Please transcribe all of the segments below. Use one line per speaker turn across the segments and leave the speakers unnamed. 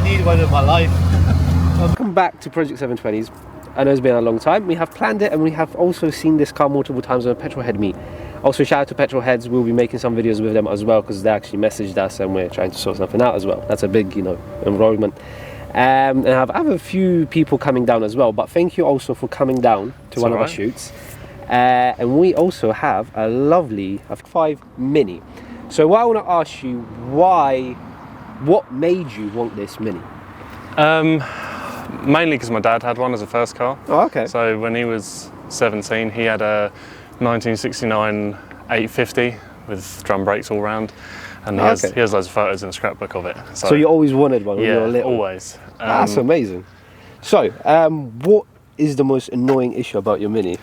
need one in my life.
Welcome back to Project 720s. I know it's been a long time. We have planned it and we have also seen this car multiple times on a Petrolhead meet. Also shout out to Petrolheads, we'll be making some videos with them as well because they actually messaged us and we're trying to sort something out as well. That's a big, enrollment. And I have a few people coming down as well, but thank you also for coming down to one of our shoots. And we also have a lovely 5 Mini. So what I want to ask you, what made you want this Mini?
Mainly because my dad had one as a first car.
Oh, okay.
So when he was 17, he had a 1969 850 with drum brakes all round. And he has loads of photos in the scrapbook of it.
So you always wanted one when you were little?
Always.
That's amazing. So, what is the most annoying issue about your Mini?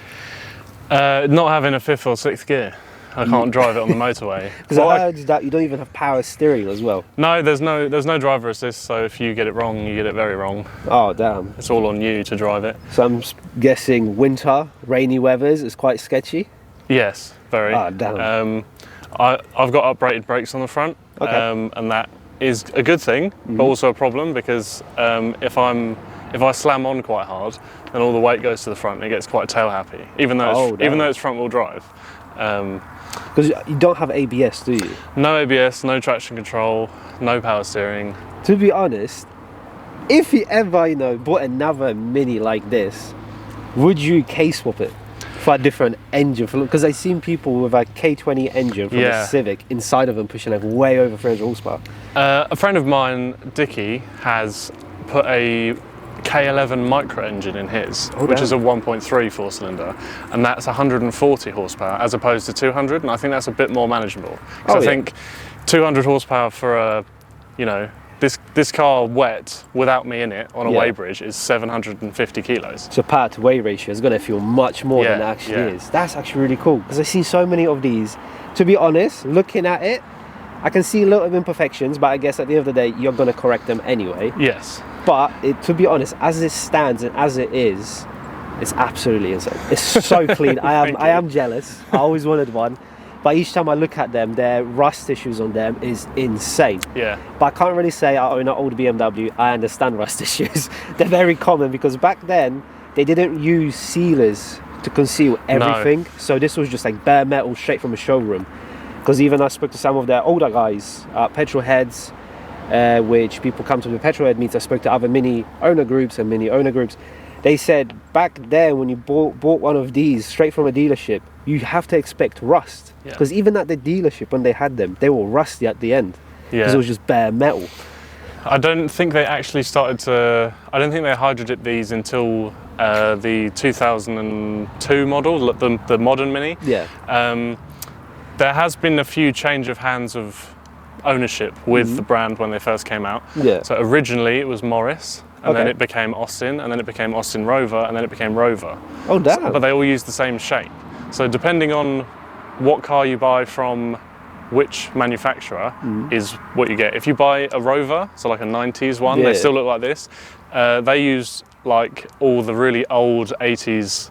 Not having a 5th or 6th gear. I can't drive it on the motorway.
Because I heard that you don't even have power steering as well.
No, there's no driver assist, so if you get it wrong, you get it very wrong.
Oh, damn.
It's all on you to drive it.
So I'm guessing winter, rainy weathers is quite sketchy?
Yes, very.
Oh, damn.
I've got uprated brakes on the front,
okay.
And that is a good thing, but also a problem because if I slam on quite hard, then all the weight goes to the front and it gets quite tail happy, even though it's front wheel drive.
Because you don't have ABS, do you?
No ABS, no traction control, no power steering.
To be honest, if you ever bought another Mini like this, would you K-swap it for a different engine? Because I've seen people with a K20 engine from the Civic inside of them pushing like way over 300 horsepower. A
friend of mine, Dickie, has put a K11 micro engine in his, which is a 1.3 4-cylinder, and that's 140 horsepower as opposed to 200, and I think that's a bit more manageable. I think 200 horsepower for a, this car wet without me in it on a weighbridge is 750 kilos. So power to weight ratio is going to feel much more than it actually is. That's actually really cool because I've seen so many of these. To be honest, looking at it, I can see a lot of imperfections, but I guess at the end of the day, you're going to correct them anyway. Yes.
But to be honest, as it stands and as it is, it's absolutely insane. It's so clean. I am jealous. I always wanted one. But each time I look at them, their rust issues on them is insane.
Yeah.
But I can't really say I own an old BMW. I understand rust issues. They're very common because back then, they didn't use sealers to conceal everything. No. So this was just like bare metal straight from a showroom. Because even I spoke to some of their older guys, Petrolheads, which people come to the Petrolhead meets. I spoke to other Mini owner groups and Mini owner groups. They said back then when you bought one of these straight from a dealership, you have to expect rust. Because even at the dealership when they had them, they were rusty at the end. Because it was just bare metal.
I don't think they actually started to... I don't think they hydro-dipped these until the 2002 model, the modern Mini.
Yeah.
There has been a few change of hands of ownership with the brand when they first came out. Yeah. So originally it was Morris, and then it became Austin, and then it became Austin Rover, and then it became Rover.
Oh, damn.
But they all use the same shape. So depending on what car you buy from which manufacturer is what you get. If you buy a Rover, so like a 90s one, they still look like this. They use like all the really old 80s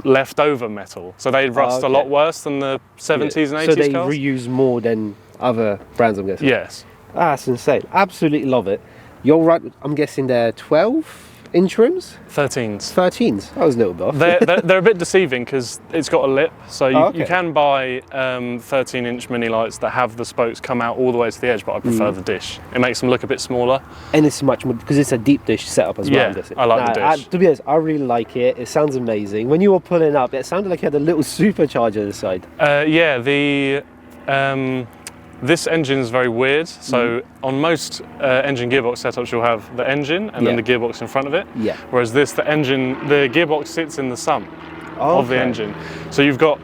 leftover metal. So they rust a lot worse than the 70s and 80s
So they
cars.
reuse more than other brands, I'm guessing?
Yes.
That's insane. Absolutely love it. You're right, I'm guessing they're 12-inch rims?
13s.
13s? I was a little bit off.
They're a bit deceiving because it's got a lip. So you can buy 13-inch Mini lights that have the spokes come out all the way to the edge, but I prefer the dish. It makes them look a bit smaller.
And it's much more, because it's a deep dish setup as well, I'm guessing.
I like the dish.
To be honest, I really like it. It sounds amazing. When you were pulling up, it sounded like you had a little supercharger on the side.
This engine is very weird. So on most engine gearbox setups, you'll have the engine and then the gearbox in front of it. Yeah. Whereas the gearbox sits in the sump of the engine. So you've got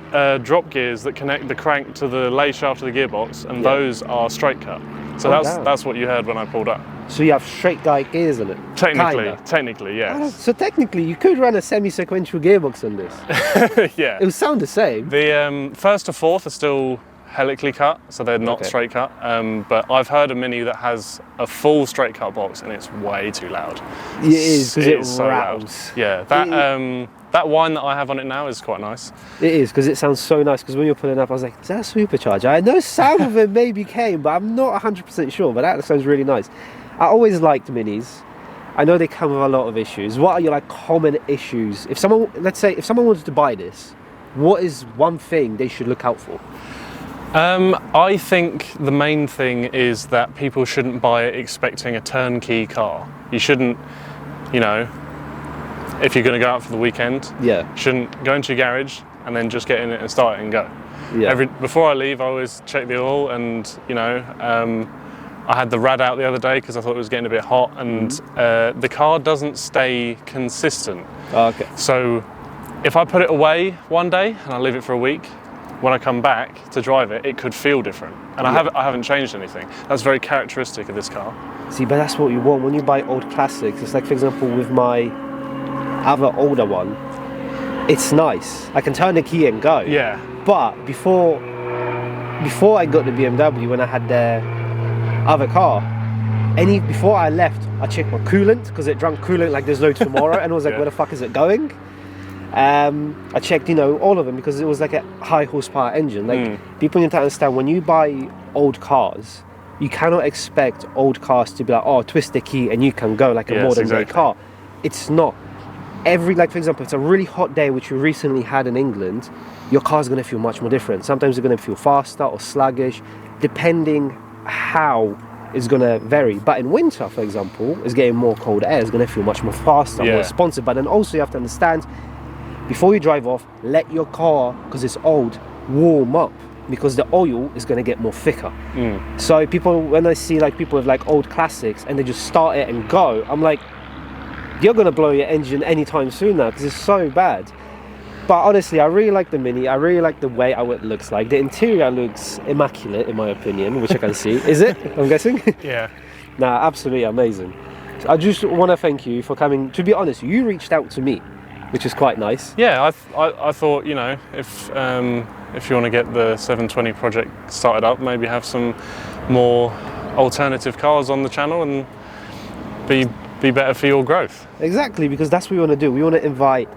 drop gears that connect the crank to the lay shaft of the gearbox, and those are straight cut. So that's what you heard when I pulled up.
So you have straight guide gears on it?
Technically, yes.
So technically, you could run a semi-sequential gearbox on this.
Yeah.
It would sound the same.
The first to fourth are still helically cut, so they're not straight cut. But I've heard a Mini that has a full straight cut box, and it's way too loud.
It is, because it
so
rattles.
Yeah, that whine that I have on it now is quite nice.
It is, because it sounds so nice, because when you're pulling up, I was like, is that a supercharger? I know some of it maybe came, but I'm not 100% sure, but that sounds really nice. I always liked minis. I know they come with a lot of issues. What are your like common issues? If someone, let's say, if someone wanted to buy this, what is one thing they should look out for?
I think the main thing is that people shouldn't buy it expecting a turnkey car. You shouldn't, you know, if you're going to go out for the weekend, shouldn't go into your garage and then just get in it and start it and go. Yeah. Before I leave, I always check the oil, and you know, I had the rad out the other day because I thought it was getting a bit hot, and the car doesn't stay consistent.
Oh, okay.
So if I put it away one day and I leave it for a week, when I come back to drive it, it could feel different. And I haven't changed anything. That's very characteristic of this car.
See, but that's what you want when you buy old classics. It's like, for example, with my other older one, it's nice. I can turn the key and go.
Yeah.
But before I got the BMW, when I had the other car, before I left, I checked my coolant, because it drank coolant like there's no tomorrow, and I was like, where the fuck is it going? I checked, you know, all of them, because it was like a high horsepower engine. Like, people need to understand, when you buy old cars, you cannot expect old cars to be like, oh, twist the key and you can go like a modern day car. It's not. Like, for example, it's a really hot day, which we recently had in England, your car's going to feel much more different. Sometimes it's going to feel faster or sluggish, depending how it's going to vary. But in winter, for example, it's getting more cold air, it's going to feel much more faster, more responsive. But then also you have to understand, before you drive off, let your car, because it's old, warm up, because the oil is going to get more thicker. So people, when I see like people with like old classics and they just start it and go, I'm like, you're going to blow your engine anytime soon now, because it's so bad. But honestly, I really like the Mini. I really like the way how it looks like. The interior looks immaculate, in my opinion, which I can see. Is it? I'm guessing?
Yeah.
Nah, absolutely amazing. So I just want to thank you for coming. To be honest, you reached out to me, which is quite nice.
Yeah, I thought, you know, if you want to get the 720 project started up, maybe have some more alternative cars on the channel and be better for your growth.
Exactly, because that's what we want to do. We want to invite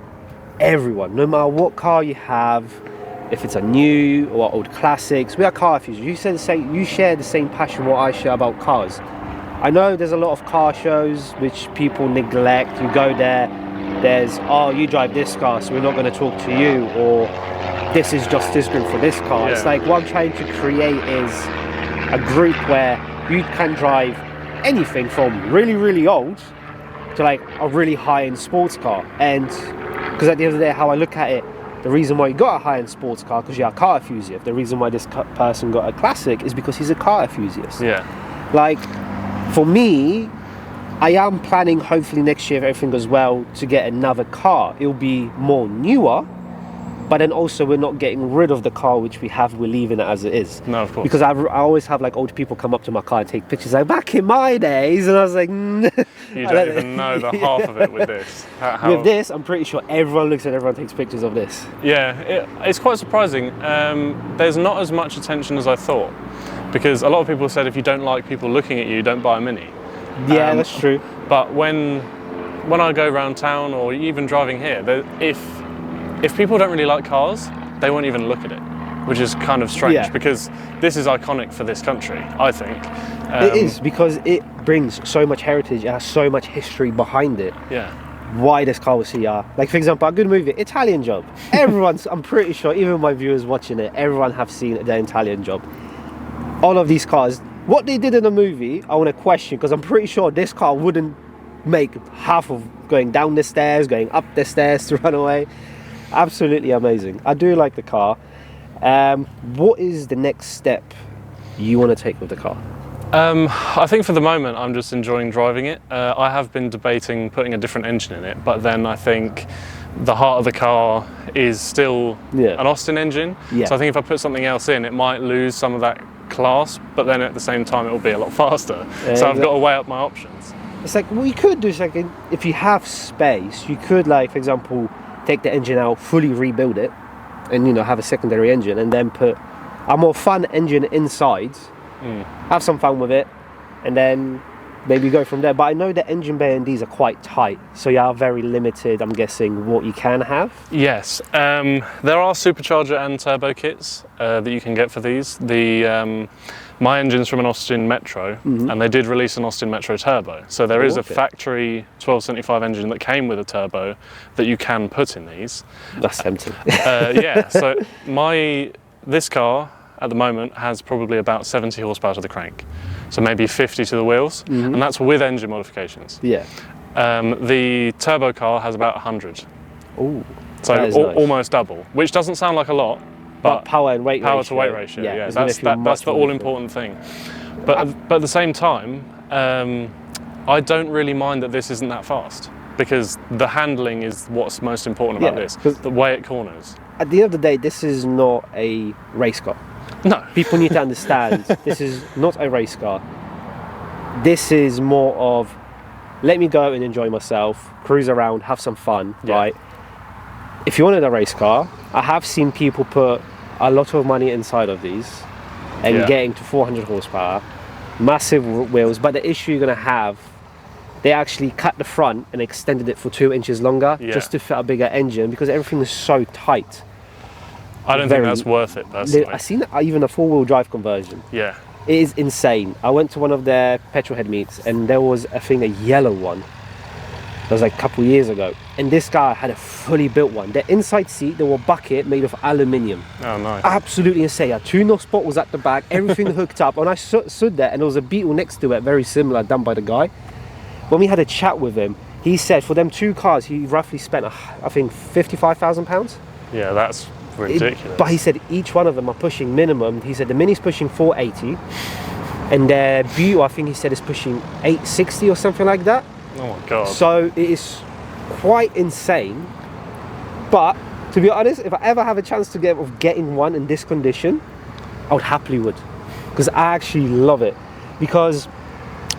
everyone, no matter what car you have, if it's a new or old classics. We are car enthusiasts. You share the same passion what I share about cars. I know there's a lot of car shows which people neglect. You go there, there's, oh, you drive this car, so we're not going to talk to you, or this is just this group for this car. It's like, what I'm trying to create is a group where you can drive anything from really, really old to like a really high-end sports car. And because at the end of the day, how I look at it, the reason why you got a high-end sports car, because you're a car enthusiast. The reason why this person got a classic is because he's a car enthusiast.
Yeah.
Like, for me, I am planning, hopefully next year, if everything goes well, to get another car. It'll be more newer, but then also we're not getting rid of the car which we have, we're leaving it as it is.
No, of course.
Because I always have like old people come up to my car and take pictures, like, back in my days, and I was like,
You don't even know the half of it with this.
With this, I'm pretty sure everyone looks at everyone takes pictures of this.
Yeah, it's quite surprising. There's not as much attention as I thought, because a lot of people said if you don't like people looking at you, don't buy a Mini.
Yeah, that's true.
But when I go around town, or even driving here, if people don't really like cars, they won't even look at it, which is kind of strange, because this is iconic for this country, I think.
It is, because it brings so much heritage, it has so much history behind it.
Yeah.
Why this car was here. Like, for example, a good movie, Italian Job. Everyone's, I'm pretty sure, even my viewers watching it, everyone have seen the Italian Job. All of these cars, what they did in the movie, I want to question, because I'm pretty sure this car wouldn't make half of going down the stairs, going up the stairs to run away. Absolutely amazing. I do like the car. What is the next step you want to take with the car?
I think for the moment I'm just enjoying driving it. I have been debating putting a different engine in it, but then I think the heart of the car is still an Austin engine. So I think if I put something else in, it might lose some of that class, but then at the same time it will be a lot faster. So I've got to weigh up my options. It's
like, what you could do is, like, if you have space, you could, like, for example, take the engine out, fully rebuild it, and, you know, have a secondary engine, and then put a more fun engine inside, have some fun with it, and then maybe go from there. But I know the engine bay and these are quite tight, so you are very limited, I'm guessing, what you can have.
Yes, there are supercharger and turbo kits that you can get for these. My engine's from an Austin Metro, and they did release an Austin Metro Turbo. So there is a
okay.
factory 1275 engine that came with a turbo that you can put in these.
That's tempting.
Yeah, so this car at the moment has probably about 70 horsepower to the crank. So maybe 50 to the wheels, and that's with engine modifications.
Yeah.
The turbo car has about 100.
Ooh.
So
That is nice.
almost double, which doesn't sound like a lot, but
power and weight
power
ratio.
to weight ratio, yeah,
it's gonna
that's
feel much
the
more
all important thing. But at the same time, I don't really mind that this isn't that fast, because the handling is what's most important about
Yeah,
this,
'cause-
the way it corners.
At the end of the day, this is not a race car.
No,
People need to understand this is not a race car. This is more of, let me go and enjoy myself, cruise around, have some fun,
Yeah.
right? If you wanted a race car, I have seen people put a lot of money inside of these and
Yeah.
getting to 400 horsepower, massive wheels, but the issue you're going to have, they actually cut the front and extended it for 2 inches longer
Yeah.
just to fit a bigger engine because everything is so tight.
I don't
Very-
think that's worth it personally.
I've seen even a 4-wheel drive conversion.
Yeah,
It is insane. I went to one of their petrol head meets and there was, I think, a yellow one. That was like a couple years ago. And this guy had a fully built one. The inside seat, there was a bucket made of aluminium.
oh nice.
Absolutely insane. A tune-off spot was at the back, everything hooked up. And I stood there and there was a Beetle next to it, very similar, done by the guy. When we had a chat with him, he said for them 2 cars, he roughly spent, I think, £55,000.
Yeah, that's ridiculous.
But he said each one of them are pushing minimum. He said the Mini's pushing 480, and the Beetle, I think he said, is pushing 860 or something like that.
Oh my god.
So it is quite insane. But to be honest, if I ever have a chance to get of getting one in this condition, I would happily would, because I actually love it. Because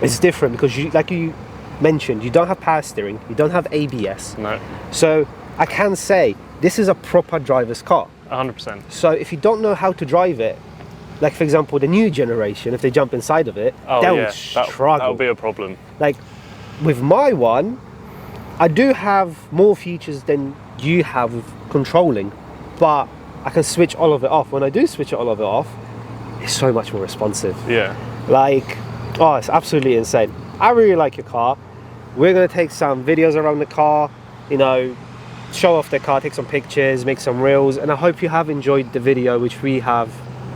it's different. Because you, like you mentioned, you don't have power steering, you don't have ABS.
No,
So I can say this is a proper driver's car.
100%.
So if you don't know how to drive it, like for example the new generation, if they jump inside of it,
Oh
they
yeah,
will struggle.
that'll be a problem.
Like with my one, I do have more features than you have with controlling, but I can switch all of it off. When I do switch all of it off, it's so much more responsive.
Yeah.
Like, oh, it's absolutely insane. I really like your car. We're gonna take some videos around the car, you know, show off the car, take some pictures, make some reels, and I hope you have enjoyed the video which we have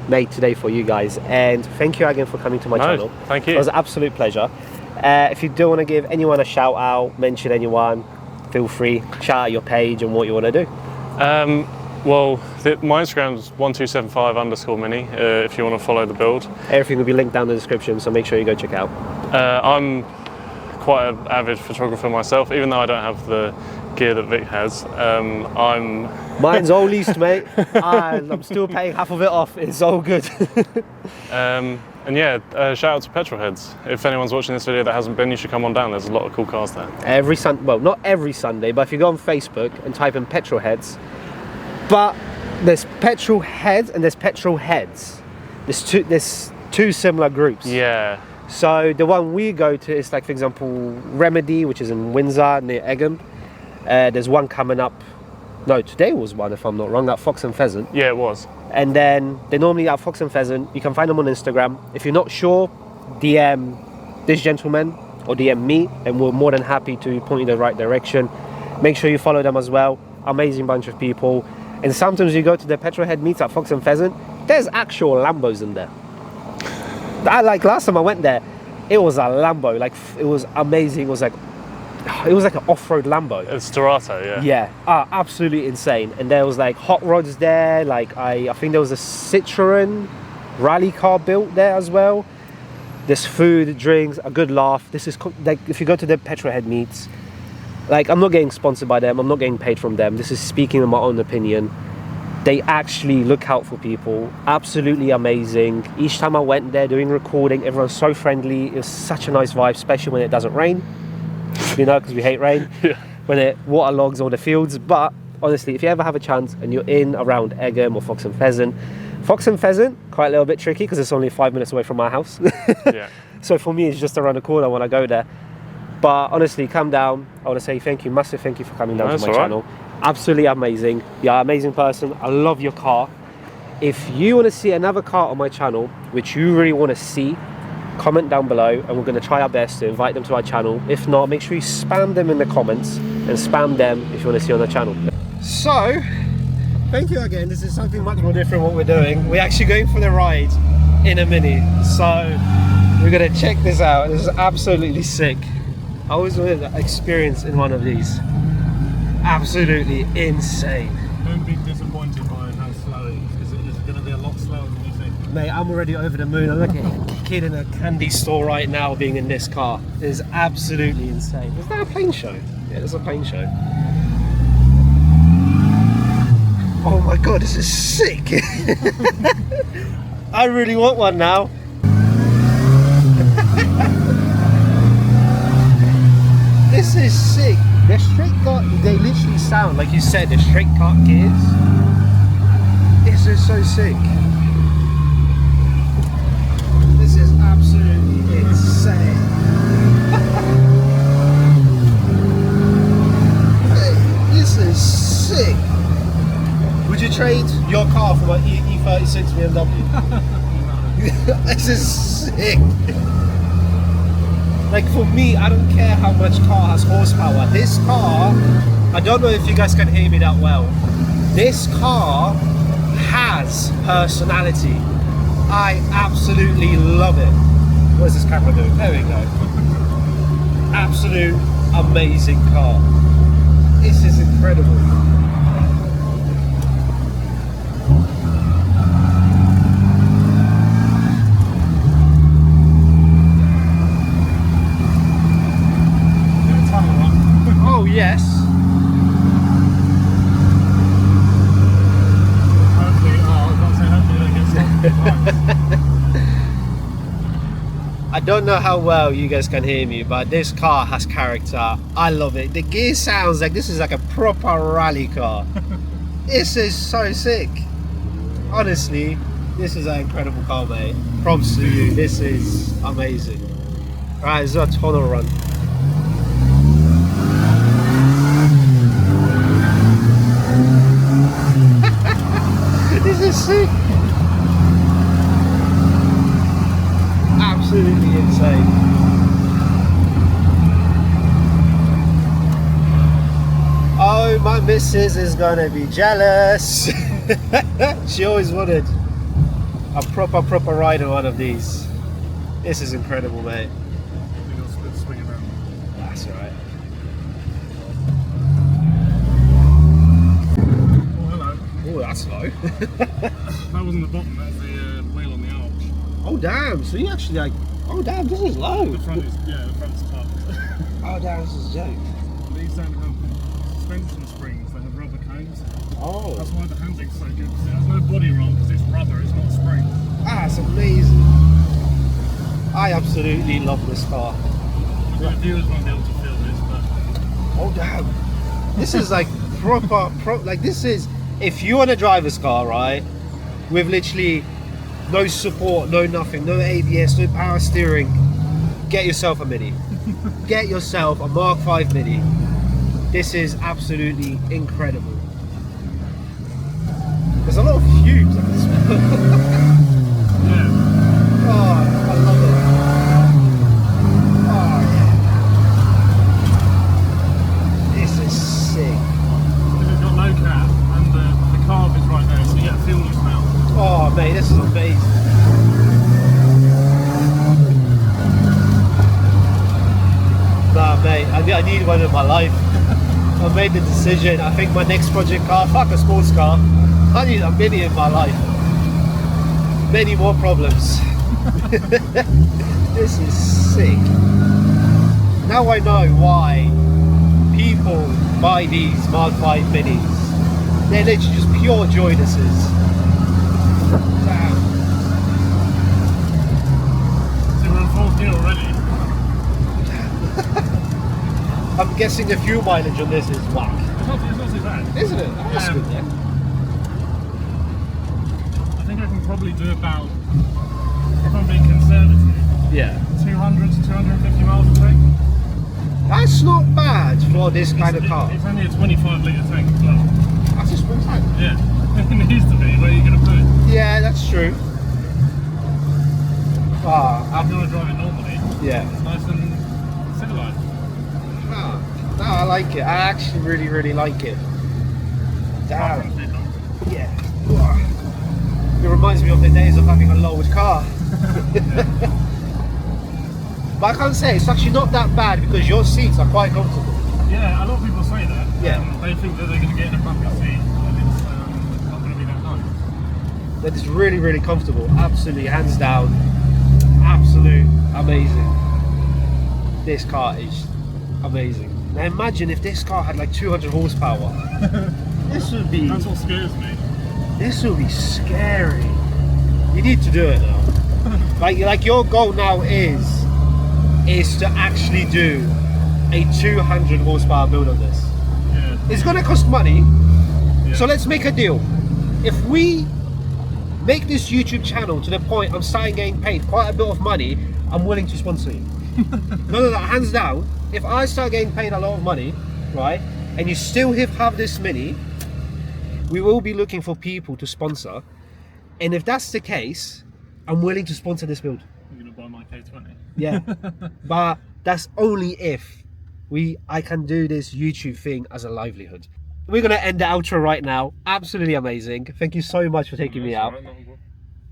made today for you guys. And thank you again for coming to my channel.
Thank you.
It was an absolute pleasure. If you do want to give anyone a shout out, mention anyone, feel free, shout out your page and what you want to do.
Well, my Instagram's 1275_mini. If you want to follow the build,
Everything will be linked down in the description, so make sure you go check it out.
I'm quite an avid photographer myself, even though I don't have the gear that Vic has.
Mine's all leased, mate. I'm still paying half of it off. It's all good.
And yeah, shout out to Petrolheads. If anyone's watching this video that hasn't been, you should come on down. There's a lot of cool cars there.
Every Sunday, well, not every Sunday, but if you go on Facebook and type in Petrol Heads, but there's Petrol Heads and there's Petrol Heads. There's two similar groups.
Yeah.
So the one we go to is like, for example, Remedy, which is in Windsor near Egham. There's one coming up. No, today was one, if I'm not wrong, at Fox and Pheasant.
Yeah, it was.
And then they're normally at Fox and Pheasant. You can find them on Instagram. If you're not sure, DM this gentleman or DM me, and we're more than happy to point you in the right direction. Make sure you follow them as well. Amazing bunch of people. And sometimes you go to the Petrolhead meets at Fox and Pheasant, there's actual Lambos in there. Like last time I went there, it was a Lambo. Like, it was amazing. It was like an off-road Lambo.
It's Dorato, yeah.
Yeah, absolutely insane. And there was like hot rods there. Like I think there was a Citroen rally car built there as well. There's food, drinks, a good laugh. This is like, if you go to the Petrolhead meets, like, I'm not getting sponsored by them. I'm not getting paid from them. This is speaking in my own opinion. They actually look out for people. Absolutely amazing. Each time I went there doing recording, everyone's so friendly. It was such a nice vibe, especially when it doesn't rain. You know, because we hate rain.
Yeah.
When it waterlogs all the fields. But honestly, if you ever have a chance and you're in around Egham or Fox and Pheasant, quite a little bit tricky because it's only 5 minutes away from my house.
Yeah.
So for me, it's just around the corner when I go there. But honestly, come down. I want to say thank you, massive thank you for coming down
That's
to my
all right.
channel. Absolutely amazing. You're an amazing person. I love your car. If you want to see another car on my channel, which you really want to see, comment down below and we're going to try our best to invite them to our channel. If not, make sure you spam them in the comments and spam them if you want to see on the channel. So, thank you again. This is something much more different what we're doing. We're actually going for the ride in a Mini. So, we're going to check this out. This is absolutely sick. I always wanted to experience in one of these. Absolutely insane.
Don't be disappointed by how slow it is. It's going to be a lot slower than you think.
Mate, I'm already over the moon. I'm like a kid in a candy store right now being in this car. It is absolutely insane. Is that a plane show? Yeah, there's a plane show. Oh my god, this is sick! I really want one now. This is sick. They're straight cut, they literally sound, like you said, they're straight cut gears. This is so sick. This is absolutely insane. Hey, this is sick. Would you trade your car for my E36 BMW? This is sick. Like for me, I don't care how much car has horsepower. This car, I don't know if you guys can hear me that well. This car has personality. I absolutely love it. What is this camera doing? There we go. Absolute amazing car. This is incredible. Oh yes. I don't know how well you guys can hear me, but this car has character. I love it. The gear sounds like this is like a proper rally car. This is so sick. Honestly, this is an incredible car, mate. Props to you. This is amazing. Right, it's a tunnel run. This is sick. Absolutely insane. Oh, my missus is gonna be jealous. She always wanted a proper ride on one of these. This is incredible, mate.
Swing around.
That's alright.
Oh, hello.
Oh, that's low.
That wasn't the bottom, that's the wheel on the arch.
Oh damn, so you actually like, oh damn, this is low.
The front is, yeah, the front's tough.
Oh damn, this is a joke.
These don't have suspension springs, they have rubber cones.
Oh.
That's why the handling's so good, because it has no body roll, because it's rubber, it's not a spring.
Ah, it's amazing. I absolutely love this car.
The viewers won't be able to feel this, but...
Oh damn. This is like proper, like this is, if you want to drive this car, right, with literally no support, no nothing, no ABS, no power steering, get yourself a Mini. Get yourself a Mark V Mini. This is absolutely incredible. There's a lot of fumes at this point.
Yeah.
Oh, I love it. Oh yeah. This is sick.
Because it's got no cap, and the carb is right there, so you get a feel in your mouth.
Oh mate, this is amazing. Nah mate, I need one in my life. I made the decision. I think my next project car, fuck a sports car, I need a Mini in my life. Many more problems. This is sick. Now I know why people buy these Mark V Minis. They're literally just pure joy, this is. Damn.
So we're in 4th gear already.
I'm guessing the fuel mileage on this is whack.
It's not too bad.
Isn't it? That's good, yeah.
I think I can probably do about, if I'm being conservative,
Yeah.
200 to 250 miles a tank.
That's not bad for this kind of car.
It's only a 25 litre tank as well.
That's a small tank.
Yeah, it needs to be. Where are you going to put it?
Yeah, that's true.
I'm gonna drive it normally.
Yeah.
It's nice and civilized.
No, I like it. I actually really like it. Damn. Yeah. It reminds me of the days of having a lowered car. But I can't say it's actually not that bad because your seats are quite comfortable.
Yeah, a lot of people say that.
Yeah.
They think that they're going to get in a bucket seat and it's not going to be that nice.
That is really comfortable. Absolutely, hands down. Absolute amazing. This car is amazing. Now imagine if this car had like 200 horsepower. This would be.
That's what scares me.
This will be scary. You need to do it now. like your goal now is to actually do a 200 horsepower build on this.
Yeah.
It's gonna cost money,
Yeah.
so let's make a deal. If we make this YouTube channel to the point I'm starting getting paid quite a bit of money, I'm willing to sponsor you. No, hands down. If I start getting paid a lot of money, right, and you still have this Mini, we will be looking for people to sponsor. And if that's the case, I'm willing to sponsor this build.
You're going to buy my K20.
Yeah. But that's only if I can do this YouTube thing as a livelihood. We're going to end the outro right now. Absolutely amazing. Thank you so much for taking me out.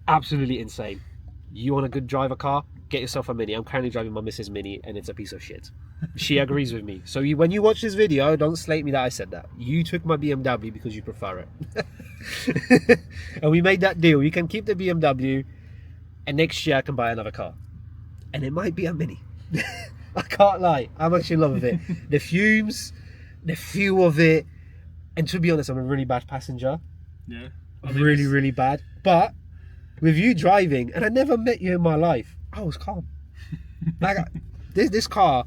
Absolutely insane. You want a good driver car? Get yourself a Mini. I'm currently driving my Mrs. Mini and it's a piece of shit. She agrees with me. So when you watch this video, don't slate me that I said that. You took my BMW because you prefer it. And we made that deal. You can keep the BMW and next year I can buy another car. And it might be a Mini. I can't lie. I'm actually in love with it. The fumes, the feel of it. And to be honest, I'm a really bad passenger.
Yeah.
Really bad. But with you driving, and I never met you in my life, I was calm. Like this car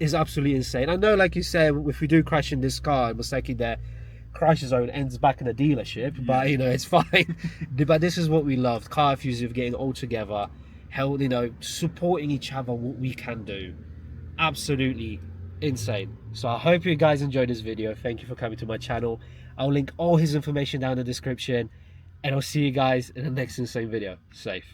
is absolutely insane. I know, like you said, if we do crash in this car, most likely the crash zone ends back in a dealership. But you know, it's fine. But this is what we love: car enthusiasts getting all together, supporting each other. What we can do, absolutely insane. So I hope you guys enjoyed this video. Thank you for coming to my channel. I'll link all his information down in the description, and I'll see you guys in the next insane video. Safe.